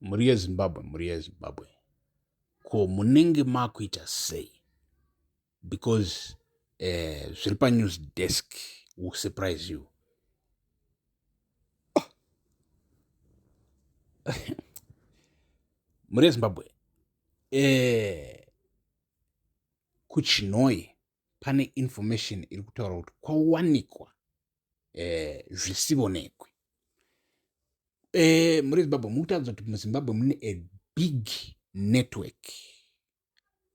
Muri Zimbabwe. Ko munenge makuita sei? Because zviri news desk will surprise you. Muri Zimbabwe. Kuchinhoi pane information iri kutaura kuti kwawanikwa zvisivonekwe. Muri Zimbabwe mukutaudza kuti muZimbabwe mune a big network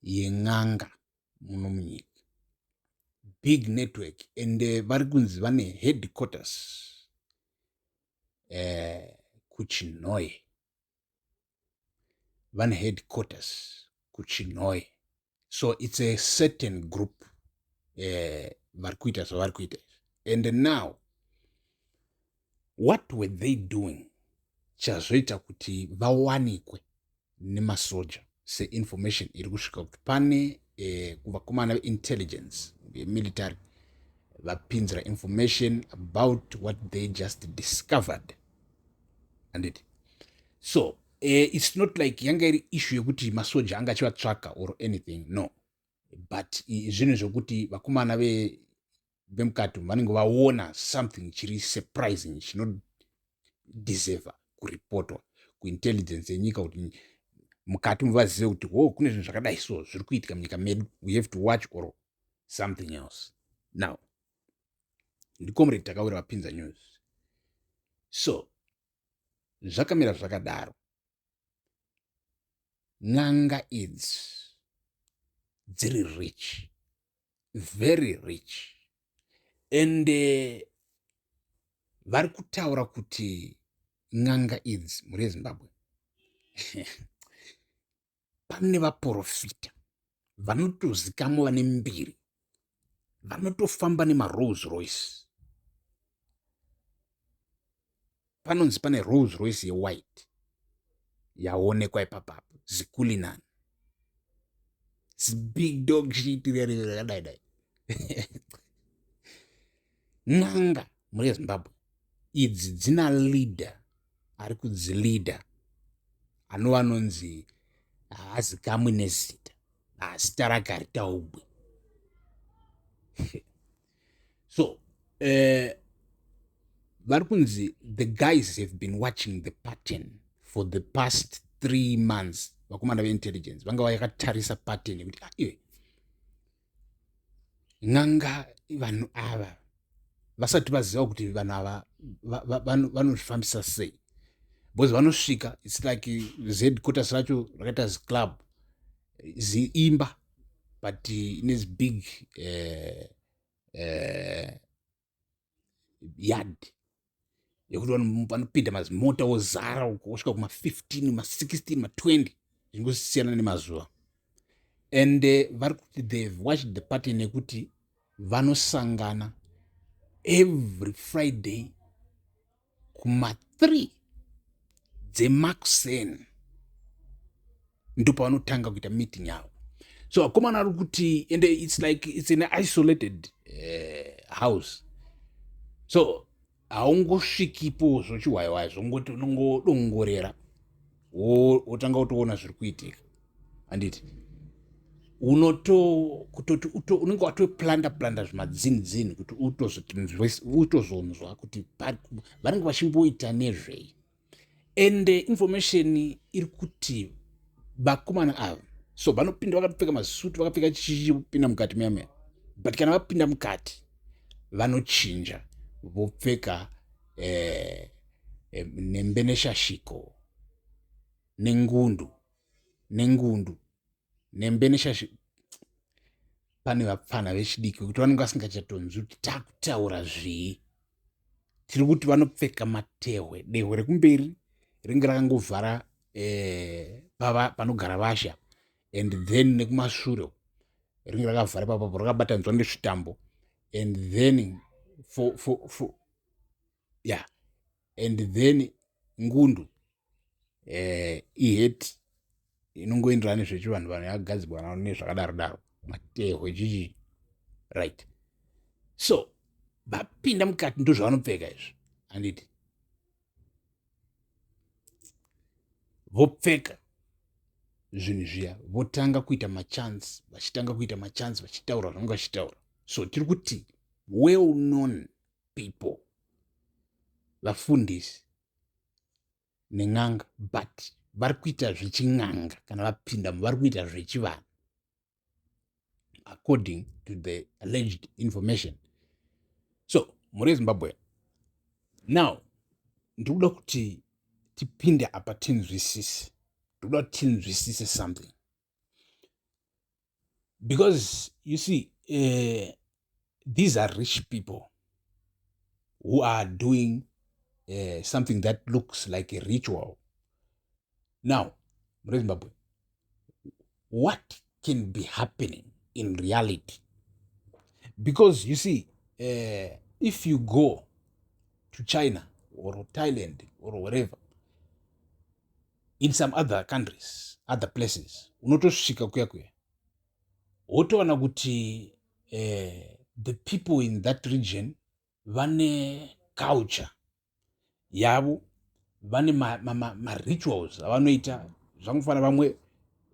yen'anga muno munyika. Big network, and vari kunzi vane headquarters kuChinhoi. Vane headquarters kuChinhoi. So it's a certain group vari kuita zvavari kuita. And now, what were they doing? Chazoita kuti vawanikwe nemasoja se-information iri kusvika kuti pane kuvakomana ve-intelligence military vapinzira information about what they just discovered. And so it's not like yanga iri issue yekuti masoja anga achivatsvaka or anything, no, but zvinhu zvokuti vakomana vemukati vanenge vaona something chiri surprising chinodeserva kuripotwa kuintelligence yenyika kuti mukati muvazive kuti kune zvinhu zvakadai so zviri kuitika munyika medu, we have to watch or something else. Now, ndikomrade takawira vapinza news. So zvakamira zvakadaro, n'anga idzi dziri rich, very rich, and vari kutaura kuti n'anga idzi muri Zimbabwe pane vaprofita vanotozikamo vane mbiri, vanotofamba nemarolls royce. Panonzi pane rolls royce yewhite yaonekwa ipapapo, zikulinani, big dog shit rakadai. N'anga muri Zimbabwe idzi dzina leader ari kudzilida anova anonzi haazikamwe nezita, zita rake haritaugwi. So vari kunzi the guys have been watching the pattern for the past 3 months. Vakomana veintelligence vanga vakatarisa pattern yekuti iwe n'anga vanhu ava vasati vaziva kuti vanhu ava vanozvifambisa sei, because vanosvika, it's like headquarters racho rakaita ziclub, ziimba, but ine big yard yekuti vanopinda mazimota ozara kusvika kuma-15 ma-16 ma-20 zvingosiyana nemazuva. And vari kuti they've watched the pattern yekuti vanosangana every Friday kuma-3 dzemakuseni ndo pavanotanga kuita meeting yavo. So akomana ari kuti, and it's like it's an isolated house, so haungosvikipo zvochiwaiwai zvongoti unongodongorera wotanga kutoona zviri kuitika. Handiti unenge watoplanda zvimadzini kuti utozonzwa kuti vanenge vachimboita nezvei. And information iri kuti vakomana ava, so vanopinda vakapfeka masuti, vakapfeka chichipinda mukati muyamaya, but kana vapinda mukati vanochinja vopfeka nembe neshashiko nengundu nembe neshashiko. Pane vapfana vechidiki kuti vanenge vasingachatonzwi kuti takutaura zvii. Tiri kuti vanopfeka matehwe, dehwe rekumberi ringe rakangovhara panogara vasha, and then nekumashure ringe rakavhara papapo rakabatanidzwa nezvitambo, and then and then ngundu iheti inongoenderana nezvechivanhu vanhu yakagadzirwa navo nezvakadaro matehwe chichi, right. So vapinda mukati ndo zvavanopfeka izvi, handiti vopfeka zvinhu zviya votanga kuita machansi vachitaura zvanenge vachitaura. So tiri kuti well known people, vafundisi nen'anga, but vari kuita zvechin'anga kana vapindamo vari kuita zvechivanhu according to the alleged information. So muri Zimbabwe now ndikuda kuti tipinde apa tinzwisise, ndikuda kuti tinzwisise something, because you see these are rich people who are doing something that looks like a ritual. Now muri Zimbabwe, what can be happening in reality? Because you see if you go to China or Thailand or wherever, in some other countries, other places, unotosvika kuya wotowana kuti the people in that region vane culture yavo, vane ma-rituals avanoita zvangofana. Vamwe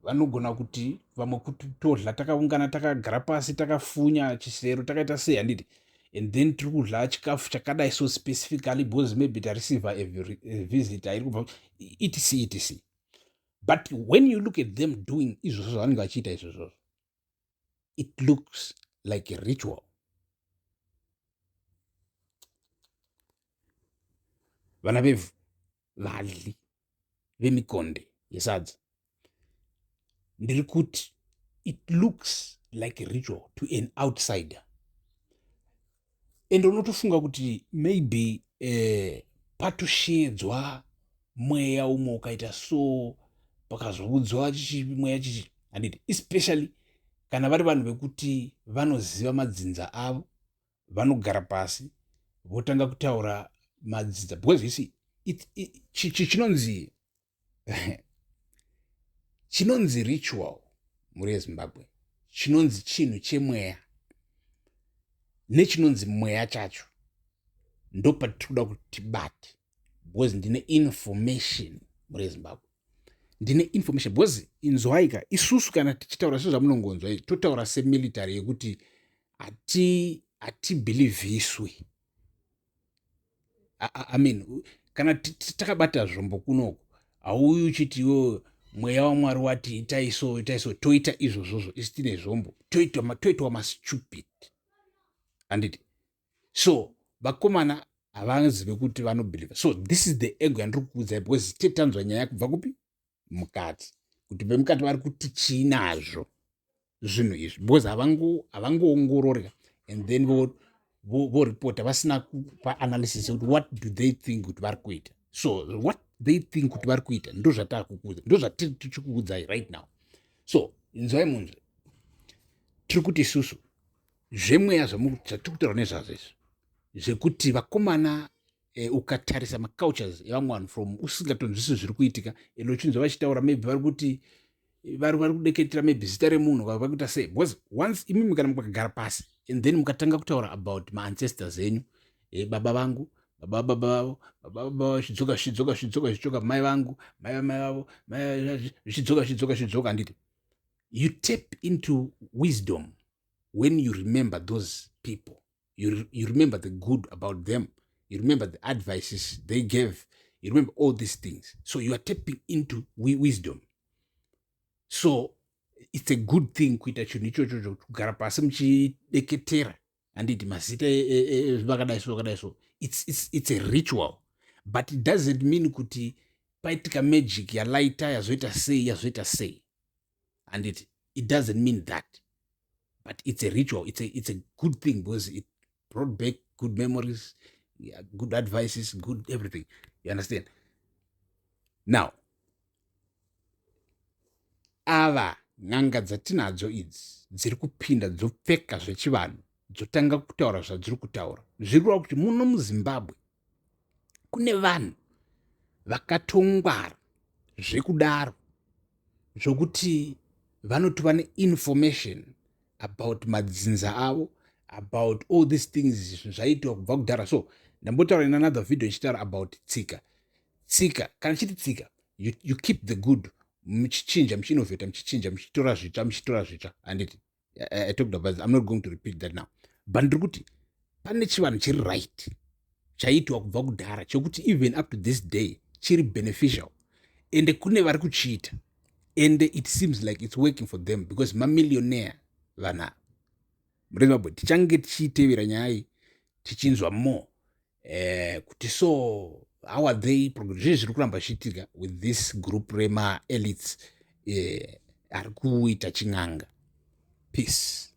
vanogona kuti vamwe kuti todla takaungana takagara pasi takafunya chisero takaita sei handiti, and then tiri kudla chikafu chakadai so specifically because maybe tareceive a visitor iri kubva etc. But when you look at them doing izvozvo zvavanenge vachiita izvozvo, it looks like a ritual. Vana vevhu, vadli vemikonde yesadza, ndiri kuti it looks like a ritual to an outsider. And unotofunga kuti maybe patoshedzwa mweya umwe ukaita so, pakazoudzwa mweya chichi handiti, especially kana vari vanhu vekuti vanoziva madzinza avo, vanogara pasi votanga kutaura madzinza. Because you see chinonzi ritual muri Zimbabwe, chinonzi chinhu chemweya nechinonzi mweya chacho ndo patikuda kuti tibate. Because ndine information muri Zimbabwe, ndine information. Because inzwaika isusu kana tichitaura sezvamunongonzwa totaura semilitary yekuti hatibhilivhiswi. I mean, kana takabata zvombo kunoku hauyi uchiti mweya waMwari wati itaiso toita izvozvozvo isi tine zvombo toitwa mastupid handiti. So vakomana havazive kuti vanobhiliva. So this is the ego yandiri kukuudzai, because tetanzwa nyaya kubva kupi mukati, kuti vemukati vari kuti chinazvo zvinhu izvi, because havangoongorori and then voripota vasina kupa analysis yekuti what do they think kuti vari kuita. So what they think kuti vari kuita ndo zvatakukuudza, ndo zvatirichikuudzai right now. So inzwai munzwe, tiri kuti isusu zvemweya zvatiri kutaura nezvazvo izvi zvekuti vakomana ukatarisa macultures evamwe vanhu from usingatonzwisi zviri kuitika, and uchinzwa vachitaura maybe vari kuti vari kudeketera maybe zita remunhu vari kuita sei. Because once imimi kana mukagara pasi and then mukatanga kutaura about maancestors enyu, baba vangu, baba vavo, zvidzoka mai vangu, mai vavo, zvidzoka handiti, you tap into wisdom when you remember those people. You remember the good about them. You remember the advices they gave. You remember all these things. So you are tapping into wisdom. So it's a good thing kuita chinhu ichocho kugara pasi muchideketera handiti mazita vakadai so. It's a ritual, but it doesn't mean kuti paitika magic yalaita yazoita sei handiti. It doesn't mean that, but it's a ritual. It's a good thing because it brought back good memories, good advices, good everything. You understand? Now, ava n'anga dzatinadzo idzi dziri kupinda dzopfeka zvechivanhu dzotanga kutaura zvadziri kutaura zviri kureva kuti muno muZimbabwe kune vanhu vakatongwara zvekudaro zvokuti vanoti vane information about madzinza avo, about all these things zvaiitwa kubva kudhara. So ndambotaura in another video ichitaura about tsika. Kana chiti tsika, you keep the good, muchichinja, muchinnovheta, muchichinja, muchitora zvitsva, handiti. I talked about this. I'm not going to repeat that now. But ndiri kuti pane chivanhu chiri right chaitwa kubva kudhara chokuti even up to this day chiri beneficial, ende kune vari kuchiita, and it seems like it's working for them because mamillionaire vanhu ava. Murezimbabwe tichange tichitevera nyaya iyi tichinzwa more kuti so how are they zvinhu zviri kuramba zvichiitika with this group rema elites ari kuita chin'anga. Peace.